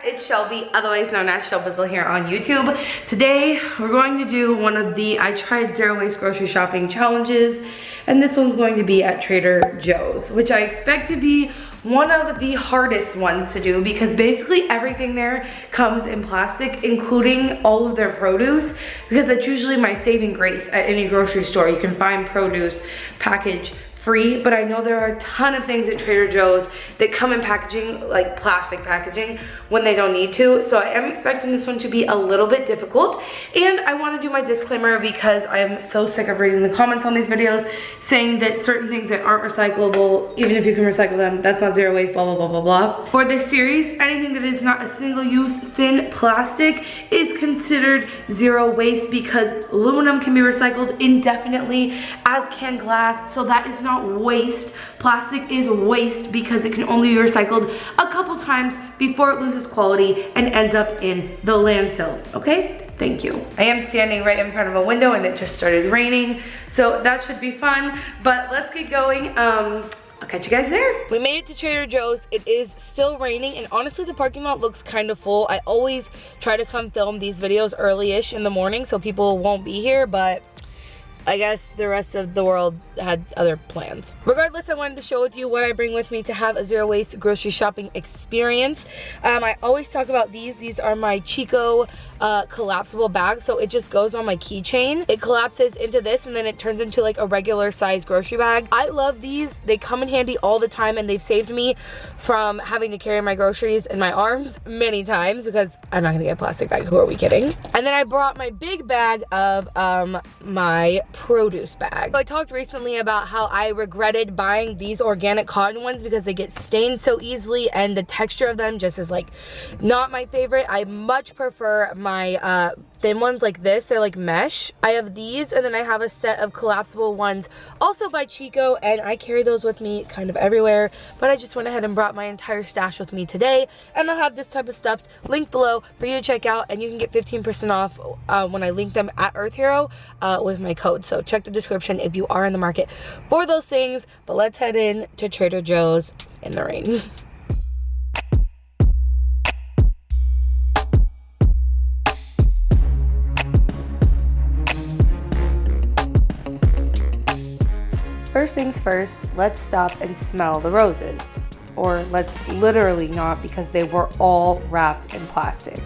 it's Shelby, otherwise known as Shelbizleee here on YouTube. Today, we're going to do one of the I Tried Zero Waste Grocery Shopping challenges, and this one's going to be at Trader Joe's, which I expect to be one of the hardest ones to do because basically everything there comes in plastic, including all of their produce, because that's usually my saving grace at any grocery store. You can find produce packaged free, but I know there are a ton of things at Trader Joe's that come in packaging, like plastic packaging, when they don't need to. So I am expecting this one to be a little bit difficult. And I want to do my disclaimer because I am so sick of reading the comments on these videos saying that certain things that aren't recyclable, even if you can recycle them, that's not zero waste, blah, blah, blah, blah, blah. For this series, anything that is not a single-use thin plastic is considered zero waste because aluminum can be recycled indefinitely, as can glass, so that is not waste. Plastic is waste because it can only be recycled a couple times before it loses quality and ends up in the landfill, okay? Thank you. I am standing right in front of a window and it just started raining, so that should be fun, but let's get going. I'll catch you guys there. We made it to Trader Joe's. It is still raining, and honestly the parking lot looks kind of full. I always try to come film these videos early-ish in the morning so people won't be here, but I guess the rest of the world had other plans. Regardless, I wanted to share with you what I bring with me to have a zero waste grocery shopping experience. I always talk about these. These are my Chico collapsible bags, so it just goes on my keychain. It collapses into this and then it turns into like a regular size grocery bag. I love these. They come in handy all the time and they've saved me from having to carry my groceries in my arms many times because I'm not gonna get a plastic bag. Who are we kidding? And then I brought my big bag of my produce bag. So I talked recently about how I regretted buying these organic cotton ones because they get stained so easily and the texture of them just is like not my favorite. I much prefer my thin ones like this. They're like mesh. I have these, and then I have a set of collapsible ones also by Chico, and I carry those with me kind of everywhere, but I just went ahead and brought my entire stash with me today, and I'll have this type of stuff linked below for you to check out, and you can get 15% off when I link them at Earth Hero with my code. So check the description if you are in the market for those things. But let's head in to Trader Joe's in the rain. First things first, let's stop and smell the roses. Or let's literally not, because they were all wrapped in plastic.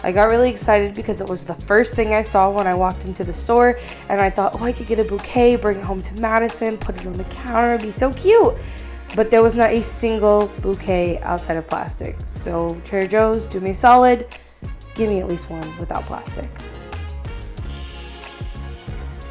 I got really excited because it was the first thing I saw when I walked into the store, and I thought, oh, I could get a bouquet, bring it home to Madison, put it on the counter, it'd be so cute. But there was not a single bouquet outside of plastic. So Trader Joe's, do me a solid, give me at least one without plastic.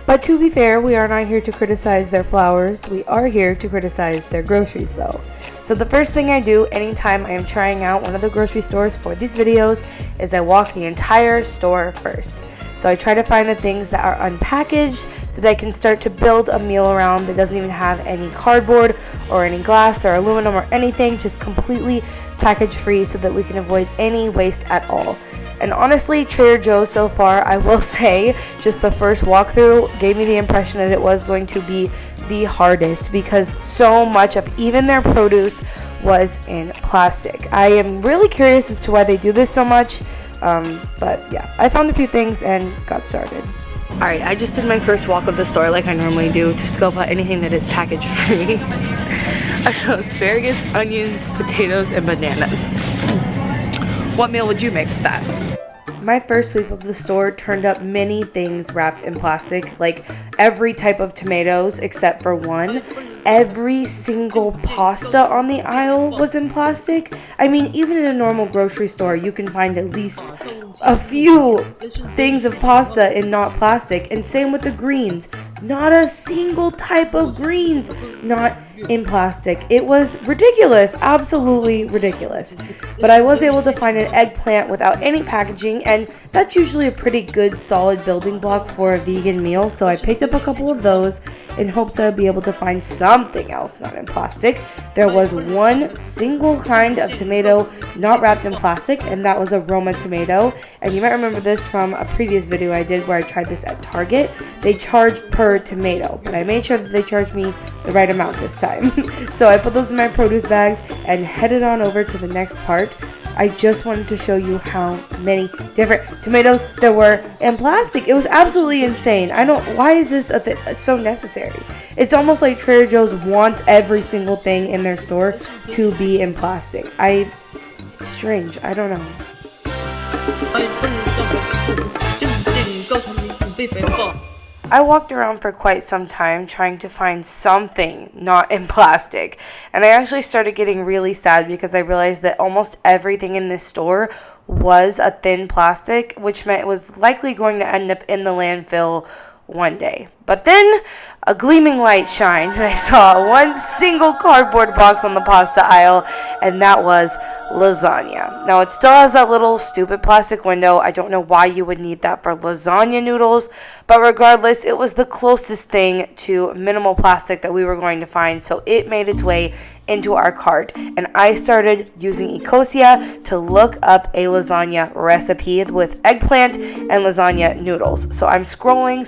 But to be fair, we are not here to criticize their flowers. We are here to criticize their groceries though. So the first thing I do anytime I am trying out one of the grocery stores for these videos is I walk the entire store first. So I try to find the things that are unpackaged that I can start to build a meal around that doesn't even have any cardboard or any glass or aluminum or anything, just completely package free so that we can avoid any waste at all. And honestly, Trader Joe's so far, I will say, just the first walkthrough gave me the impression that it was going to be the hardest because so much of even their produce was in plastic. I am really curious as to why they do this so much, but yeah, I found a few things and got started. Alright, I just did my first walk of the store like I normally do to scope out anything that is package free. I saw asparagus, onions, potatoes, and bananas. What meal would you make with that? My first sweep of the store turned up many things wrapped in plastic, like every type of tomatoes except for one. Every single pasta on the aisle was in plastic. I mean, even in a normal grocery store, you can find at least a few things of pasta in not plastic. And same with the greens. Not a single type of greens not in plastic. It was ridiculous, absolutely ridiculous. But I was able to find an eggplant without any packaging, and that's usually a pretty good solid building block for a vegan meal, so I picked up a couple of those in hopes that I'd be able to find something else not in plastic. There was one single kind of tomato not wrapped in plastic, and that was a Roma tomato. And you might remember this from a previous video I did where I tried this at Target. They charge per tomato, but I made sure that they charged me the right amount this time. So I put those in my produce bags and headed on over to the next part. I just wanted to show you how many different tomatoes there were in plastic. It was absolutely insane. Why is this it's so necessary? It's almost like Trader Joe's wants every single thing in their store to be in plastic. It's strange. I don't know. I walked around for quite some time trying to find something not in plastic, and I actually started getting really sad because I realized that almost everything in this store was a thin plastic, which meant it was likely going to end up in the landfill one day. But then a gleaming light shined and I saw one single cardboard box on the pasta aisle, and that was lasagna. Now it still has that little stupid plastic window. I don't know why you would need that for lasagna noodles, but regardless, it was the closest thing to minimal plastic that we were going to find, so it made its way into our cart, and I started using Ecosia to look up a lasagna recipe with eggplant and lasagna noodles. So I'm scrolling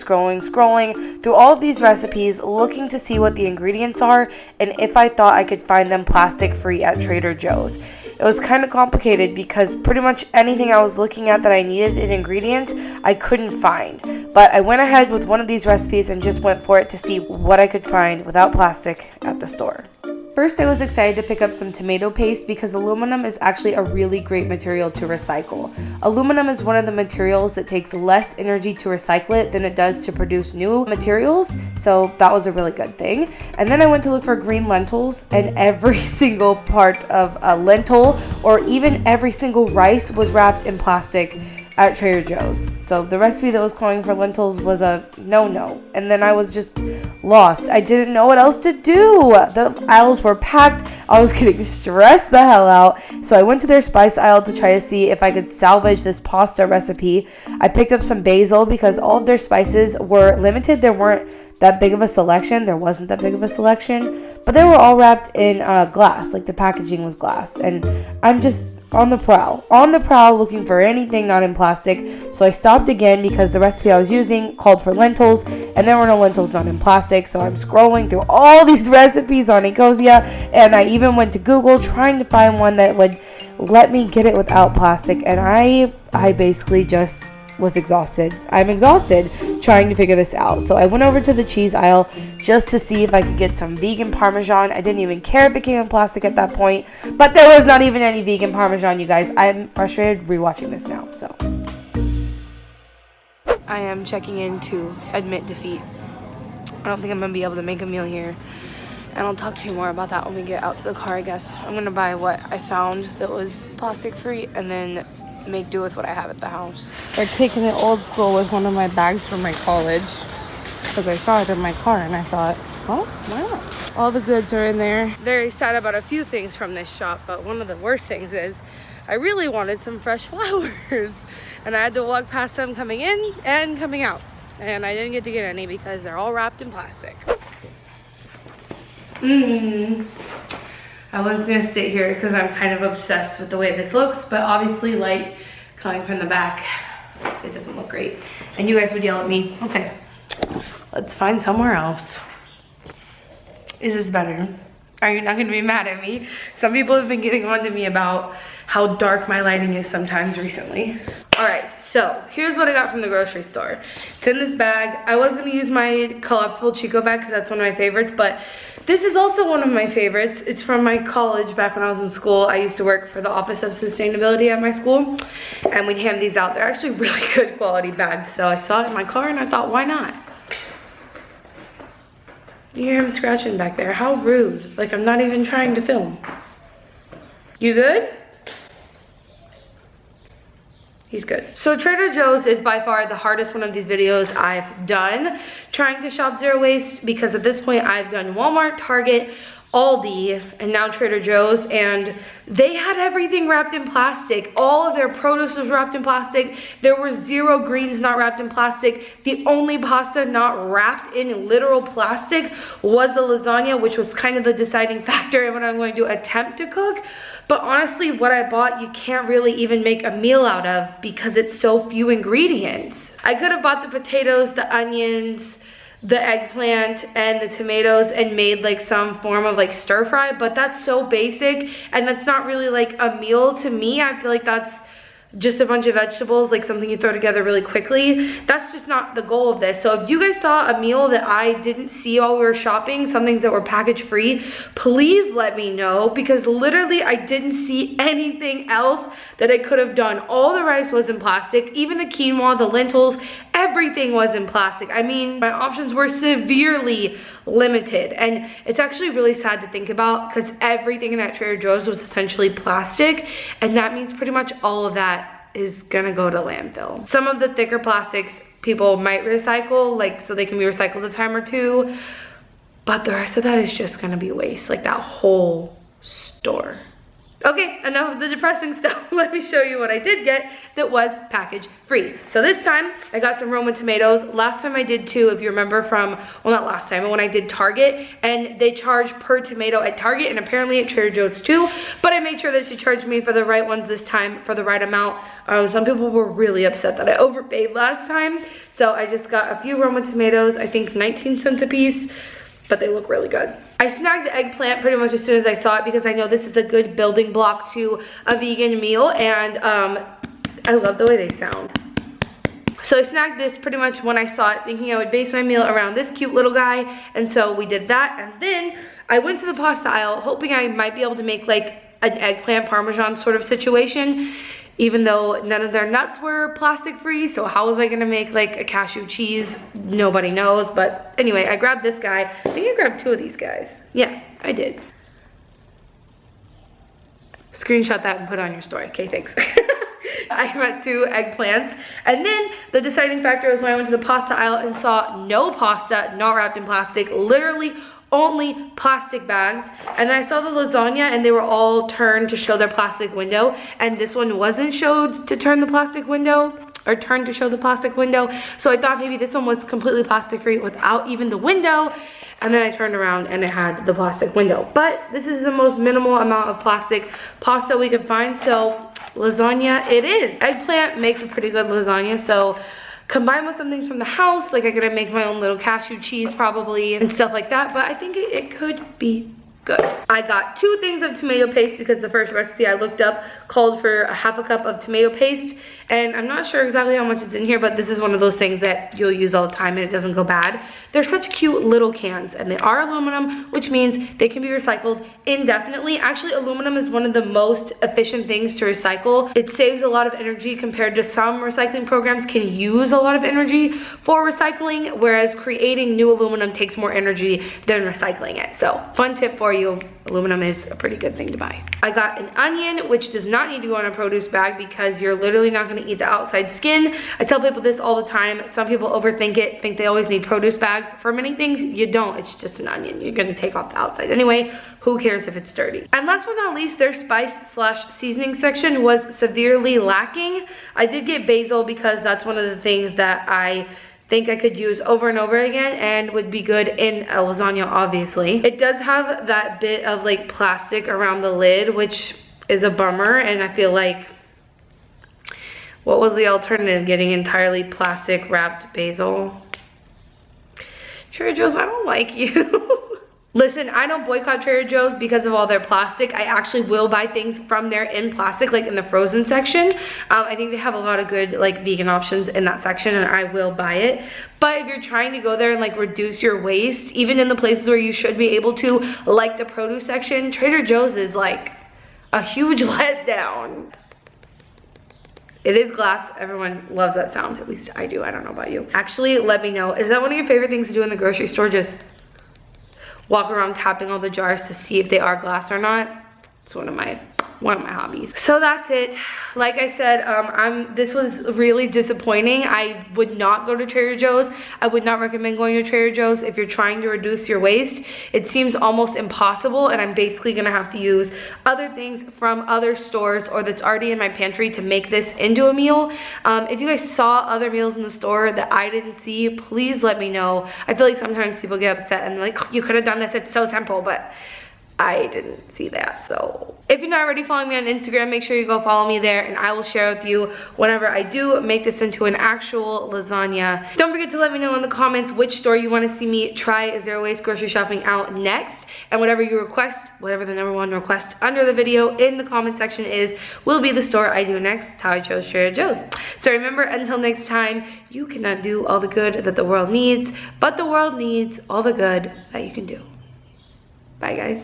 through all of these recipes, looking to see what the ingredients are and if I thought I could find them plastic free at Trader Joe's. It was kind of complicated because pretty much anything I was looking at that I needed in ingredients, I couldn't find. But I went ahead with one of these recipes and just went for it to see what I could find without plastic at the store. First, I was excited to pick up some tomato paste because aluminum is actually a really great material to recycle. Aluminum is one of the materials that takes less energy to recycle it than it does to produce new materials, so that was a really good thing. And then I went to look for green lentils, and every single part of a lentil or even every single rice was wrapped in plastic at Trader Joe's. So the recipe that was calling for lentils was a no-no. And then I was just lost. I didn't know what else to do. The aisles were packed. I was getting stressed the hell out. So I went to their spice aisle to try to see if I could salvage this pasta recipe. I picked up some basil because all of their spices were limited. There weren't that big of a selection. There wasn't that big of a selection. But they were all wrapped in glass. Like the packaging was glass. And I'm just on the prowl looking for anything not in plastic. So I stopped again because the recipe I was using called for lentils and there were no lentils not in plastic. So I'm scrolling through all these recipes on Ecosia, and I even went to Google trying to find one that would let me get it without plastic, and I basically just was exhausted. I'm exhausted trying to figure this out. So I went over to the cheese aisle just to see if I could get some vegan Parmesan. I didn't even care if it came in plastic at that point, but there was not even any vegan Parmesan, you guys. I'm frustrated rewatching this now, so. I am checking in to admit defeat. I don't think I'm gonna be able to make a meal here, and I'll talk to you more about that when we get out to the car, I guess. I'm gonna buy what I found that was plastic free and then make do with what I have at the house. We're kicking it old school with one of my bags from my college because I saw it in my car and I thought, well, why not? All the goods are in there. Very sad about a few things from this shop, but one of the worst things is I really wanted some fresh flowers and I had to walk past them coming in and coming out, and I didn't get to get any because they're all wrapped in plastic. I was gonna sit here because I'm kind of obsessed with the way this looks, but obviously light coming from the back, it doesn't look great. And you guys would yell at me. Okay, let's find somewhere else. Is this better? Are you not gonna be mad at me? Some people have been getting on to me about how dark my lighting is sometimes recently. All right, so here's what I got from the grocery store. It's in this bag. I was gonna use my collapsible Chico bag because that's one of my favorites, but this is also one of my favorites. It's from my college back when I was in school. I used to work for the Office of Sustainability at my school, and we'd hand these out. They're actually really good quality bags, so I saw it in my car and I thought, why not? You hear him scratching back there. How rude. Like, I'm not even trying to film. You good? He's good. So Trader Joe's is by far the hardest one of these videos I've done, trying to shop zero waste, because at this point I've done Walmart, Target, Aldi, and now Trader Joe's, and they had everything wrapped in plastic. All of their produce was wrapped in plastic. There were 0 greens not wrapped in plastic. The only pasta not wrapped in literal plastic was the lasagna, which was kind of the deciding factor in what I'm going to attempt to cook. But honestly, what I bought, you can't really even make a meal out of because it's so few ingredients. I could have bought the potatoes, the onions, the eggplant and the tomatoes and made like some form of like stir fry, but that's so basic and that's not really like a meal to me. I feel like that's just a bunch of vegetables, like something you throw together really quickly. That's just not the goal of this. So if you guys saw a meal that I didn't see while we were shopping, some things that were package free, please let me know, because literally I didn't see anything else that I could have done. All the rice was in plastic, even the quinoa, the lentils, everything was in plastic. I mean, my options were severely limited, and it's actually really sad to think about because everything in that Trader Joe's was essentially plastic, and that means pretty much all of that is gonna go to landfill. Some of the thicker plastics people might recycle, like so they can be recycled a time or two, but the rest of that is just gonna be waste, like that whole store. Okay, enough of the depressing stuff. Let me show you what I did get that was package free. So this time I got some Roma tomatoes. Last time I did too, if you remember from, well not last time, but when I did Target, and they charge per tomato at Target and apparently at Trader Joe's too, but I made sure that she charged me for the right ones this time, for the right amount. Some people were really upset that I overpaid last time, so I just got a few Roma tomatoes, I think 19 cents a piece, but they look really good. I snagged the eggplant pretty much as soon as I saw it because I know this is a good building block to a vegan meal, and I love the way they sound. So I snagged this pretty much when I saw it, thinking I would base my meal around this cute little guy, and so we did that. And then I went to the pasta aisle hoping I might be able to make like an eggplant parmesan sort of situation, even though none of their nuts were plastic free. So how was I gonna make like a cashew cheese? Nobody knows. But anyway, I grabbed this guy. I think I grabbed two of these guys. Yeah, I did. Screenshot that and put it on your story. Okay, thanks. I got 2 eggplants. And then the deciding factor was when I went to the pasta aisle and saw no pasta, not wrapped in plastic, literally only plastic bags. And I saw the lasagna and they were all turned to show their plastic window, and this one wasn't showed to turn the plastic window, or turned to show the plastic window. So I thought maybe this one was completely plastic free without even the window, and then I turned around and it had the plastic window. But this is the most minimal amount of plastic pasta we could find, so lasagna it is. Eggplant makes a pretty good lasagna, so combined with some things from the house, like I could make my own little cashew cheese probably and stuff like that, but I think it could be good. I got 2 things of tomato paste because the first recipe I looked up called for a half a cup of tomato paste, and I'm not sure exactly how much is in here, but this is one of those things that you'll use all the time and it doesn't go bad. They're such cute little cans, and they are aluminum, which means they can be recycled indefinitely. Actually, aluminum is one of the most efficient things to recycle. It saves a lot of energy compared to some recycling programs can use a lot of energy for recycling, whereas creating new aluminum takes more energy than recycling it. So fun tip for you, aluminum is a pretty good thing to buy. I got an onion, which does not need to go in a produce bag because you're literally not going to eat the outside skin. I tell people this all the time. Some people overthink it, think they always need produce bags. For many things, you don't. It's just an onion. You're going to take off the outside anyway. Who cares if it's dirty? And last but not least, their spice/seasoning section was severely lacking. I did get basil because that's one of the things that I think I could use over and over again and would be good in a lasagna, obviously. It does have that bit of like plastic around the lid, which is a bummer, and I feel like, what was the alternative? Getting entirely plastic wrapped basil? Trader Joe's, I don't like you. Listen, I don't boycott Trader Joe's because of all their plastic. I actually will buy things from there in plastic, like in the frozen section. I think they have a lot of good like vegan options in that section, and I will buy it. But if you're trying to go there and like reduce your waste, even in the places where you should be able to, like the produce section, Trader Joe's is like a huge letdown. It is glass. Everyone loves that sound. At least I do. I don't know about you. Actually, let me know. Is that one of your favorite things to do in the grocery store? Just walk around tapping all the jars to see if they are glass or not. It's one of my hobbies. So that's it. Like I said, this was really disappointing. I would not go to Trader Joe's. I would not recommend going to Trader Joe's if you're trying to reduce your waste. It seems almost impossible, and I'm basically gonna have to use other things from other stores or that's already in my pantry to make this into a meal. If you guys saw other meals in the store that I didn't see, please let me know. I feel like sometimes people get upset and like, oh, you could have done this, it's so simple, but I didn't see that. So if you're not already following me on Instagram, make sure you go follow me there, and I will share with you whenever I do make this into an actual lasagna. Don't forget to let me know in the comments which store you want to see me try zero waste grocery shopping out next, and whatever you request, whatever the #1 request under the video in the comment section is, will be the store I do next. That's how I chose Trader Joe's. So remember, until next time, you cannot do all the good that the world needs, but the world needs all the good that you can do. Bye guys.